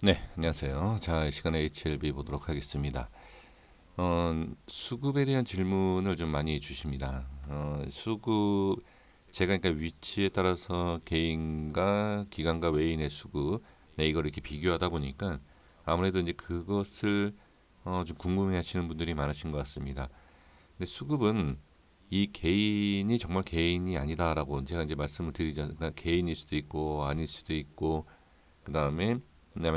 네, 안녕하세요. 자, 이 시간에 HLB 보도록 하겠습니다. 수급에 대한 질문을 좀 많이 주십니다. 수급, 제가 그러니까 위치에 따라서 개인과 기관과 외인의 수급, 네, 이걸 이렇게 비교하다 보니까 아무래도 이제 그것을 좀 궁금해 하시는 분들이 많으신 것 같습니다. 근데 수급은 이 개인이 정말 개인이 아니다라고 제가 이제 말씀을 드리자, 그러니까 개인일 수도 있고 아닐 수도 있고, 그다음에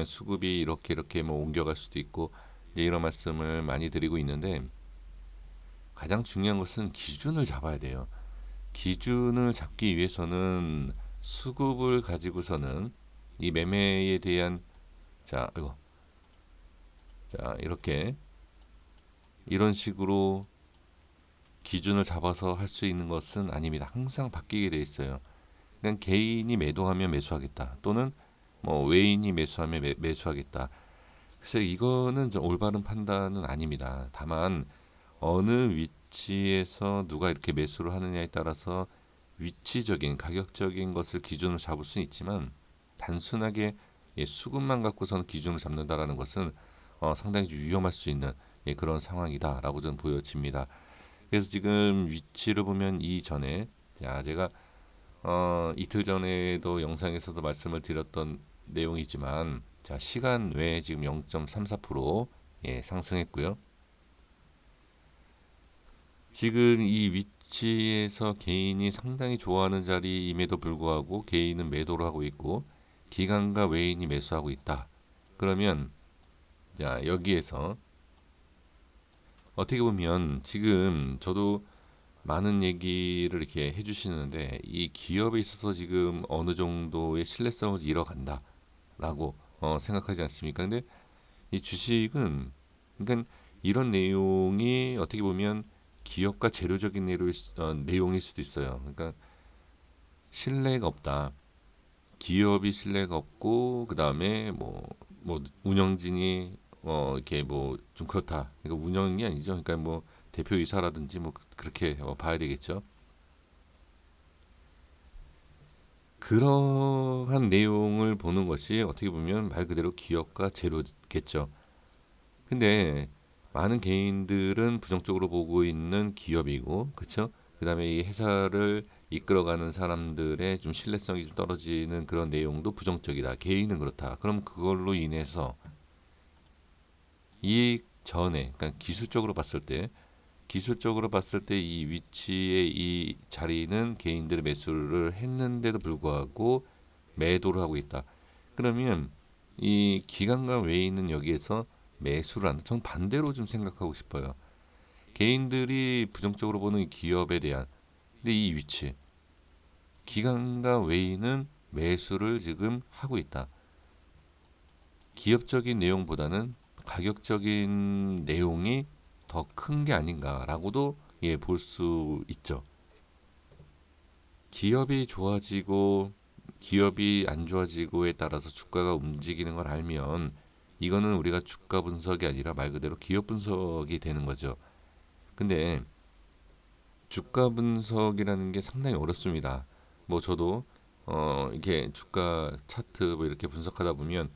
수급이 이렇게 뭐 옮겨갈 수도 있고 이제 이런 말씀을 많이 드리고 있는데, 가장 중요한 것은 기준을 잡아야 돼요. 기준을 잡기 위해서는 수급을 가지고서는 이 매매에 대한 자 이거 자 이렇게 이런 식으로 기준을 잡아서 할 수 있는 것은 아닙니다. 항상 바뀌게 돼 있어요. 그냥 개인이 매도하면 매수하겠다, 또는 뭐 외인이 매수하면 매수하겠다. 그래서 이거는 좀 올바른 판단은 아닙니다. 다만 어느 위치에서 누가 이렇게 매수를 하느냐에 따라서 위치적인 가격적인 것을 기준으로 잡을 수는 있지만, 단순하게 수급만 갖고서는 기준을 잡는다라는 것은 상당히 위험할 수 있는 그런 상황이다라고 저는 보여집니다. 그래서 지금 위치를 보면 이전에, 자 제가 이틀 전에도 영상에서도 말씀을 드렸던 내용이지만, 자 시간 외에 지금 0.34% 상승했고요. 지금 이 위치에서 개인이 상당히 좋아하는 자리임에도 불구하고 개인은 매도를 하고 있고 기관과 외인이 매수하고 있다. 그러면 자 여기에서 어떻게 보면 지금 저도 많은 얘기를 이렇게 해주시는데, 이 기업에 있어서 지금 어느 정도의 신뢰성을 잃어간다라고 생각하지 않습니까? 근데 이 주식은, 그러니까 이런 내용이 어떻게 보면 기업과 재료적인 내용일 수도 있어요. 그러니까 신뢰가 없다. 기업이 신뢰가 없고, 그 다음에 뭐 운영진이 이렇게 뭐 좀 그렇다. 그러니까 운영이 아니죠. 그러니까 뭐 대표이사라든지 뭐 그렇게 봐야 되겠죠. 그러한 내용을 보는 것이 어떻게 보면 말 그대로 기업과 재료겠죠. 근데 많은 개인들은 부정적으로 보고 있는 기업이고, 그렇죠? 그다음에 이 회사를 이끌어가는 사람들의 좀 신뢰성이 좀 떨어지는 그런 내용도 부정적이다. 개인은 그렇다. 그럼 그걸로 인해서 이익 전에, 그러니까 기술적으로 봤을 때 이 위치의 이 자리는 개인들의 매수를 했는데도 불구하고 매도를 하고 있다. 그러면 이 기관과 외인은 여기에서 매수를 한다. 전 반대로 좀 생각하고 싶어요. 개인들이 부정적으로 보는 이 기업에 대한, 근데 이 위치, 기관과 외인은 매수를 지금 하고 있다. 기업적인 내용보다는 가격적인 내용이 더 큰 게 아닌가라고도 볼 수 있죠. 기업이 좋아지고 기업이 안 좋아지고에 따라서 주가가 움직이는 걸 알면, 이거는 우리가 주가 분석이 아니라 말 그대로 기업 분석이 되는 거죠. 근데 주가 분석이라는 게 상당히 어렵습니다. 뭐 저도 이렇게 주가 차트 뭐 이렇게 분석하다 보면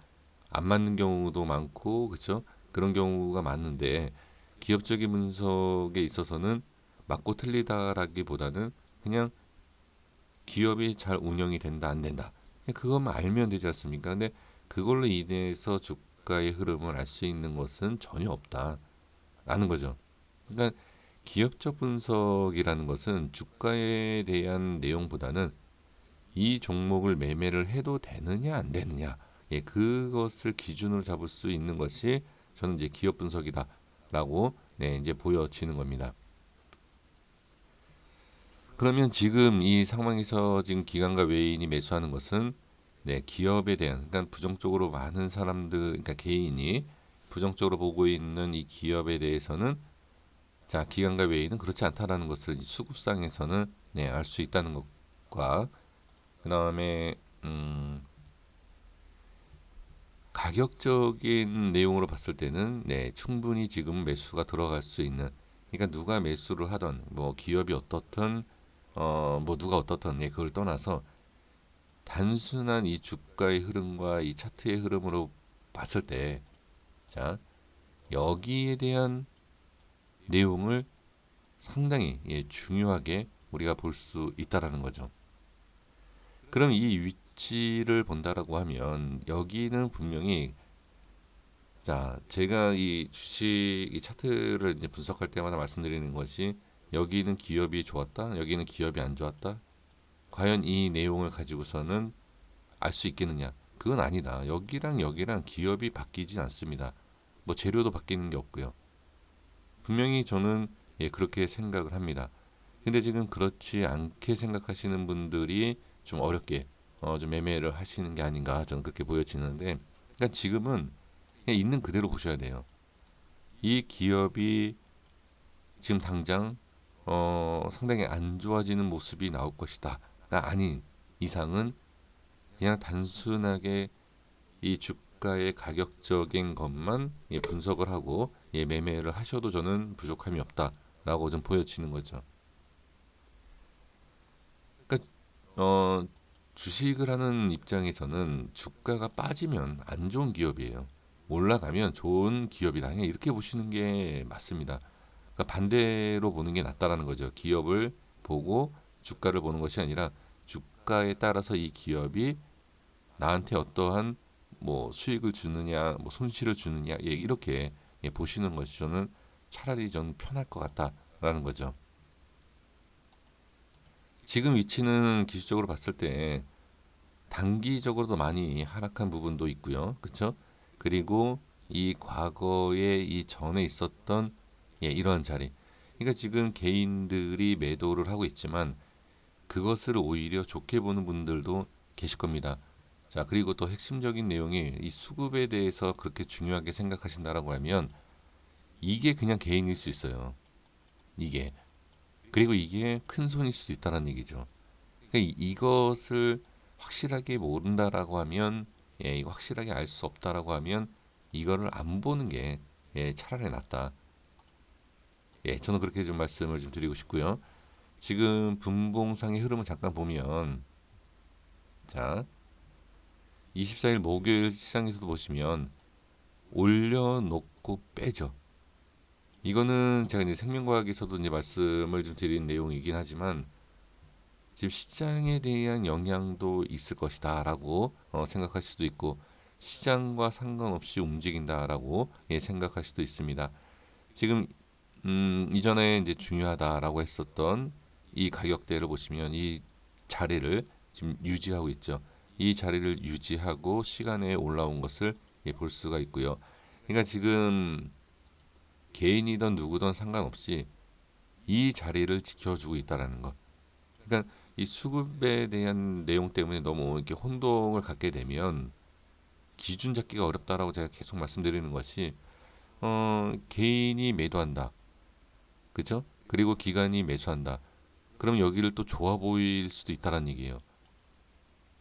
안 맞는 경우도 많고, 그렇죠? 그런 경우가 많은데, 기업적인 분석에 있어서는 맞고 틀리다라기보다는 그냥 기업이 잘 운영이 된다 안 된다, 그냥 그것만 알면 되지 않습니까? 근데 그걸로 인해서 주가의 흐름을 알 수 있는 것은 전혀 없다라는 거죠. 그러니까 기업적 분석이라는 것은 주가에 대한 내용보다는 이 종목을 매매를 해도 되느냐 안 되느냐, 그것을 기준으로 잡을 수 있는 것이 저는 이제 기업 분석이다라고 이제 보여지는 겁니다. 그러면 지금 이 상황에서 지금 기관과 외인이 매수하는 것은 기업에 대한, 그러니까 부정적으로 많은 사람들, 그러니까 개인이 부정적으로 보고 있는 이 기업에 대해서는, 자 기관과 외인은 그렇지 않다라는 것을 수급상에서는 알 수 있다는 것과, 그 다음에 가격적인 내용으로 봤을 때는 충분히 지금 매수가 들어갈 수 있는, 그러니까 누가 매수를 하던 뭐 기업이 어떻든 뭐 누가 어떻든 그걸 떠나서 단순한 이 주가의 흐름과 이 차트의 흐름으로 봤을 때, 자, 여기에 대한 내용을 상당히 중요하게 우리가 볼 수 있다라는 거죠. 그럼 이 위치를 본다라고 하면 여기는 분명히, 자, 제가 이 주식 이 차트를 이제 분석할 때마다 말씀드리는 것이, 여기는 기업이 좋았다, 여기는 기업이 안 좋았다. 과연 이 내용을 가지고서는 알 수 있겠느냐? 그건 아니다. 여기랑 여기랑 기업이 바뀌진 않습니다. 뭐 재료도 바뀌는 게 없고요. 분명히 저는 그렇게 생각을 합니다. 근데 지금 그렇지 않게 생각하시는 분들이 좀 어렵게 좀 매매를 하시는 게 아닌가, 저는 그렇게 보여지는데, 그러니까 지금은 그냥 있는 그대로 보셔야 돼요. 이 기업이 지금 당장 상당히 안 좋아지는 모습이 나올 것이다가 아닌 이상은, 그냥 단순하게 이 주가의 가격적인 것만 분석을 하고 매매를 하셔도 저는 부족함이 없다라고 좀 보여지는 거죠. 그러니까 주식을 하는 입장에서는 주가가 빠지면 안 좋은 기업이에요. 올라가면 좋은 기업이다. 그냥 이렇게 보시는 게 맞습니다. 그러니까 반대로 보는 게 낫다라는 거죠. 기업을 보고 주가를 보는 것이 아니라, 주가에 따라서 이 기업이 나한테 어떠한 뭐 수익을 주느냐, 뭐 손실을 주느냐, 이렇게 보시는 것이 저는 차라리 좀 편할 것 같다라는 거죠. 지금 위치는 기술적으로 봤을 때 단기적으로도 많이 하락한 부분도 있고요. 그렇죠? 그리고 이 과거에 이 전에 있었던 이런 자리. 그러니까 지금 개인들이 매도를 하고 있지만 그것을 오히려 좋게 보는 분들도 계실 겁니다. 자, 그리고 또 핵심적인 내용이, 이 수급에 대해서 그렇게 중요하게 생각하신다라고 하면 이게 그냥 개인일 수 있어요. 이게. 그리고 이게 큰 손일 수도 있다는 얘기죠. 그러니까 이것을 확실하게 모른다라고 하면, 이거 확실하게 알 수 없다라고 하면 이거를 안 보는 게 차라리 낫다. 저는 그렇게 좀 말씀을 좀 드리고 싶고요. 지금 분봉상의 흐름을 잠깐 보면, 자, 24일 목요일 시장에서도 보시면 올려놓고 빼죠. 이거는 제가 이제 생명과학에서도 이제 말씀을 좀 드린 내용이긴 하지만, 지금 시장에 대한 영향도 있을 것이다라고 생각할 수도 있고, 시장과 상관없이 움직인다라고 생각할 수도 있습니다. 지금 이전에 이제 중요하다라고 했었던 이 가격대를 보시면 이 자리를 지금 유지하고 있죠. 이 자리를 유지하고 시간에 올라온 것을 볼 수가 있고요. 그러니까 지금 개인이든 누구든 상관없이 이 자리를 지켜주고 있다라는 것. 그러니까 이 수급에 대한 내용 때문에 너무 이렇게 혼동을 갖게 되면 기준 잡기가 어렵다라고 제가 계속 말씀드리는 것이, 개인이 매도한다, 그죠? 그리고 기관이 매수한다. 그럼 여기를 또 좋아 보일 수도 있다는 얘기예요.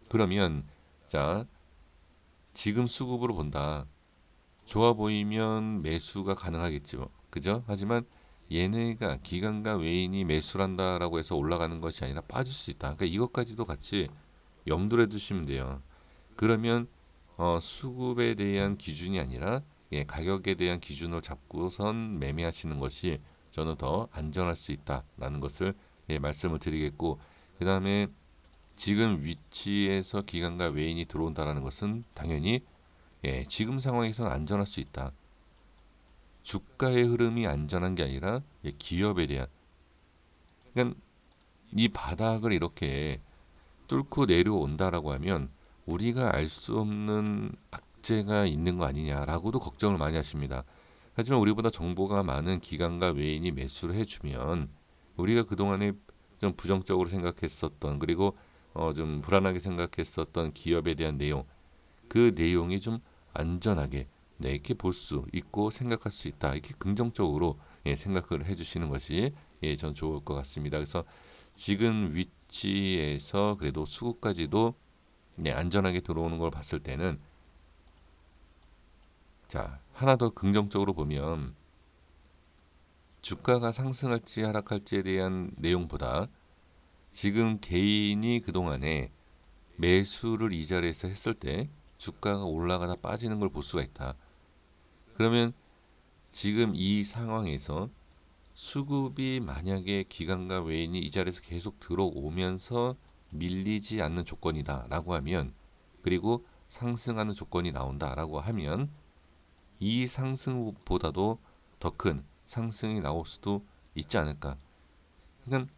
그러면, 자, 지금 수급으로 본다. 좋아 보이면 매수가 가능하겠죠. 그죠? 하지만 얘네가 기관과 외인이 매수를 한다라고 해서 올라가는 것이 아니라 빠질 수 있다. 그러니까 이것까지도 같이 염두에 두시면 돼요. 그러면 수급에 대한 기준이 아니라 가격에 대한 기준을 잡고선 매매하시는 것이 저는 더 안전할 수 있다라는 것을 말씀을 드리겠고, 그 다음에 지금 위치에서 기관과 외인이 들어온다라는 것은 당연히 지금 상황에서는 안전할 수 있다. 주가의 흐름이 안전한 게 아니라 기업에 대한, 그러니까 이 바닥을 이렇게 뚫고 내려온다라고 하면 우리가 알 수 없는 악재가 있는 거 아니냐라고도 걱정을 많이 하십니다. 하지만 우리보다 정보가 많은 기관과 외인이 매수를 해주면, 우리가 그동안에 좀 부정적으로 생각했었던, 그리고 좀 불안하게 생각했었던 기업에 대한 내용, 그 내용이 좀 안전하게 이렇게 볼 수 있고 생각할 수 있다, 이렇게 긍정적으로 생각을 해주시는 것이 전 좋을 것 같습니다. 그래서 지금 위치에서 그래도 수급까지도 안전하게 들어오는 걸 봤을 때는, 자, 하나 더 긍정적으로 보면, 주가가 상승할지 하락할지에 대한 내용보다 지금 개인이 그동안에 매수를 이 자리에서 했을 때 주가가 올라가다 빠지는 걸 볼 수가 있다. 그러면 지금 이 상황에서 수급이 만약에 기관과 외인이 이 자리에서 계속 들어오면서 밀리지 않는 조건이다라고 하면, 그리고 상승하는 조건이 나온다라고 하면 이 상승보다도 더 큰 상승이 나올 수도 있지 않을까. 그러니까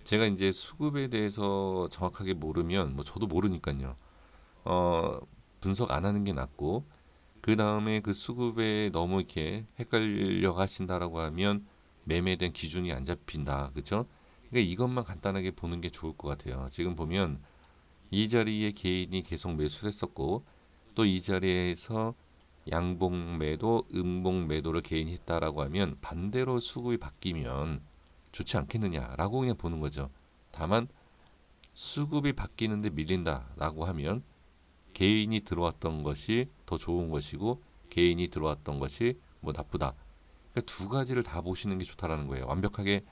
제가 이제 수급에 대해서 정확하게 모르면, 뭐 저도 모르니까요. 어, 분석 안 하는 게 낫고, 그 다음에 그 수급에 너무 이렇게 헷갈려 하신다라고 하면 매매된 기준이 안 잡힌다. 그죠? 그러니까 이것만 간단하게 보는 게 좋을 것 같아요. 지금 보면 이 자리에 개인이 계속 매수를 했었고, 또 이 자리에서 양봉 매도, 음봉 매도를 개인이 했다라고 하면 반대로 수급이 바뀌면 좋지 않겠느냐라고 그냥 보는 거죠. 다만 수급이 바뀌는데 밀린다라고 하면 개인이 들어왔던 것이 더 좋은 것이고, 개인이 들어왔던 것이 뭐 나쁘다. 그러니까 두 가지를 다 보시는 게 좋다라는 거예요. 완벽하게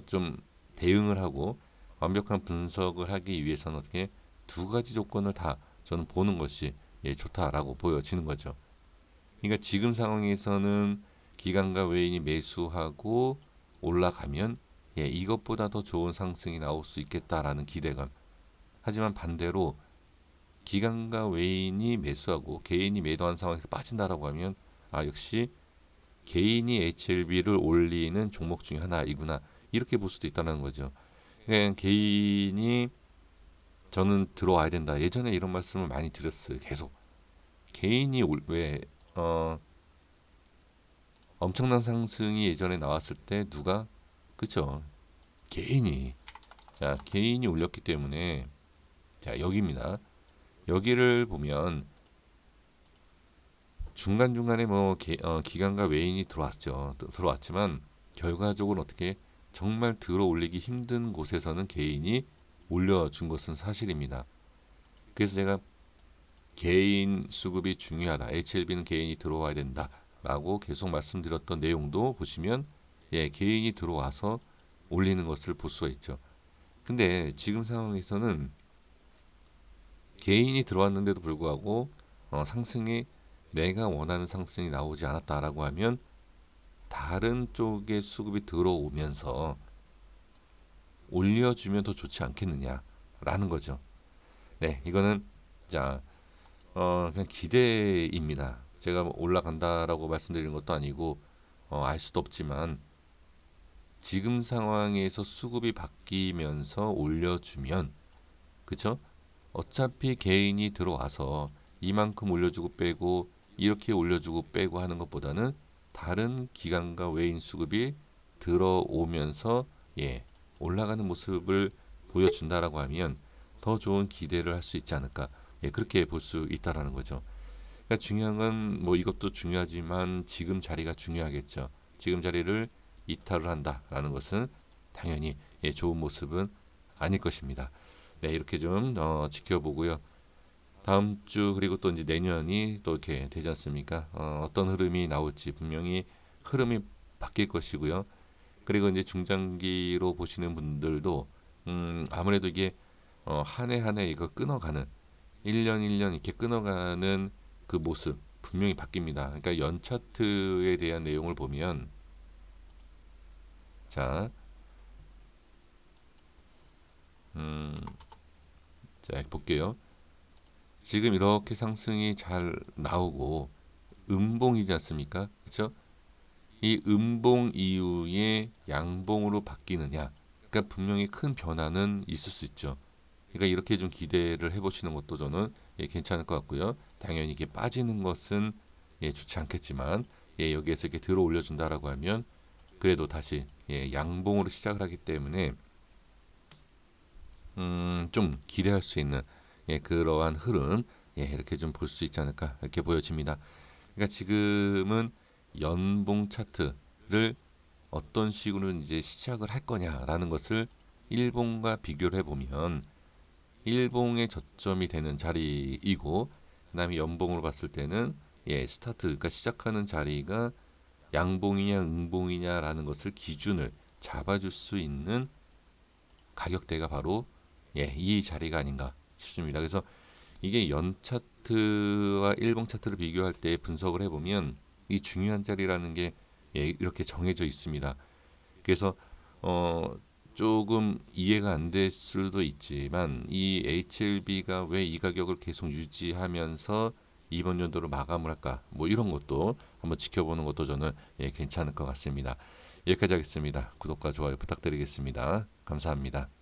좀 대응을 하고 완벽한 분석을 하기 위해서는 어떻게 두 가지 조건을 다 저는 보는 것이 좋다라고 보여지는 거죠. 그러니까 지금 상황에서는 기관과 외인이 매수하고 올라가면 이것보다 더 좋은 상승이 나올 수 있겠다라는 기대감. 하지만 반대로 기관과 외인이 매수하고 개인이 매도한 상황에서 빠진다라고 하면, 아, 역시 개인이 HLB를 올리는 종목 중에 하나이구나, 이렇게 볼 수도 있다는 거죠. 그냥 개인이 저는 들어와야 된다. 예전에 이런 말씀을 많이 드렸어요. 계속 개인이 왜 어, 엄청난 상승이 예전에 나왔을 때 누가, 그쵸, 개인이, 자, 개인이 올렸기 때문에, 자, 여기입니다. 여기를 보면 중간중간에 뭐 기관과 외인이 들어왔죠. 들어왔지만 결과적으로 어떻게 정말 들어 올리기 힘든 곳에서는 개인이 올려준 것은 사실입니다. 그래서 제가 개인 수급이 중요하다. HLB는 개인이 들어와야 된다라고 계속 말씀드렸던 내용도 보시면, 개인이 들어와서 올리는 것을 볼 수가 있죠. 근데 지금 상황에서는 개인이 들어왔는데도 불구하고 상승이, 내가 원하는 상승이 나오지 않았다라고 하면 다른 쪽에 수급이 들어오면서 올려주면 더 좋지 않겠느냐라는 거죠. 네, 이거는 자 그냥 기대입니다. 제가 뭐 올라간다라고 말씀드리는 것도 아니고 알 수도 없지만, 지금 상황에서 수급이 바뀌면서 올려주면, 그쵸? 어차피 개인이 들어와서 이만큼 올려주고 빼고 이렇게 올려주고 빼고 하는 것보다는 다른 기관과 외인 수급이 들어오면서 올라가는 모습을 보여준다라고 하면 더 좋은 기대를 할 수 있지 않을까, 그렇게 볼 수 있다라는 거죠. 그러니까 중요한 건 뭐 이것도 중요하지만 지금 자리가 중요하겠죠. 지금 자리를 이탈을 한다라는 것은 당연히 좋은 모습은 아닐 것입니다. 네, 이렇게 좀 지켜보고요. 다음 주 그리고 또 이제 내년이 또 이렇게 되지 않습니까? 어떤 흐름이 나올지 분명히 흐름이 바뀔 것이고요. 그리고 이제 중장기로 보시는 분들도 아무래도 이게 한 해 한 해 이거 끊어가는, 1년 1년 이렇게 끊어가는 그 모습 분명히 바뀝니다. 그러니까 연 차트에 대한 내용을 보면, 자, 음, 자 볼게요. 지금 이렇게 상승이 잘 나오고 음봉이지 않습니까? 그렇죠? 이 음봉 이후에 양봉으로 바뀌느냐? 그러니까 분명히 큰 변화는 있을 수 있죠. 그러니까 이렇게 좀 기대를 해보시는 것도 저는 괜찮을 것 같고요. 당연히 이게 빠지는 것은 좋지 않겠지만, 여기에서 이렇게 들어 올려준다라고 하면 그래도 다시 양봉으로 시작을 하기 때문에 좀 기대할 수 있는 그러한 흐름, 이렇게 좀 볼 수 있지 않을까, 이렇게 보여집니다. 그러니까 지금은 연봉 차트를 어떤 식으로 이제 시작을 할 거냐라는 것을 일봉과 비교를 해보면, 일봉의 저점이 되는 자리이고, 그다음에 연봉으로 봤을 때는 스타트, 그러니까 시작하는 자리가 양봉이냐 음봉이냐라는 것을 기준을 잡아줄 수 있는 가격대가 바로 이 자리가 아닌가 싶습니다. 그래서 이게 연 차트와 일봉 차트를 비교할 때 분석을 해보면 이 중요한 자리라는 게 예, 이렇게 정해져 있습니다. 그래서 어, 조금 이해가 안 될 수도 있지만 이 HLB가 왜 이 가격을 계속 유지하면서 이번 연도를 마감을 할까? 뭐 이런 것도 한번 지켜보는 것도 저는 예, 괜찮을 것 같습니다. 여기까지 하겠습니다. 구독과 좋아요 부탁드리겠습니다. 감사합니다.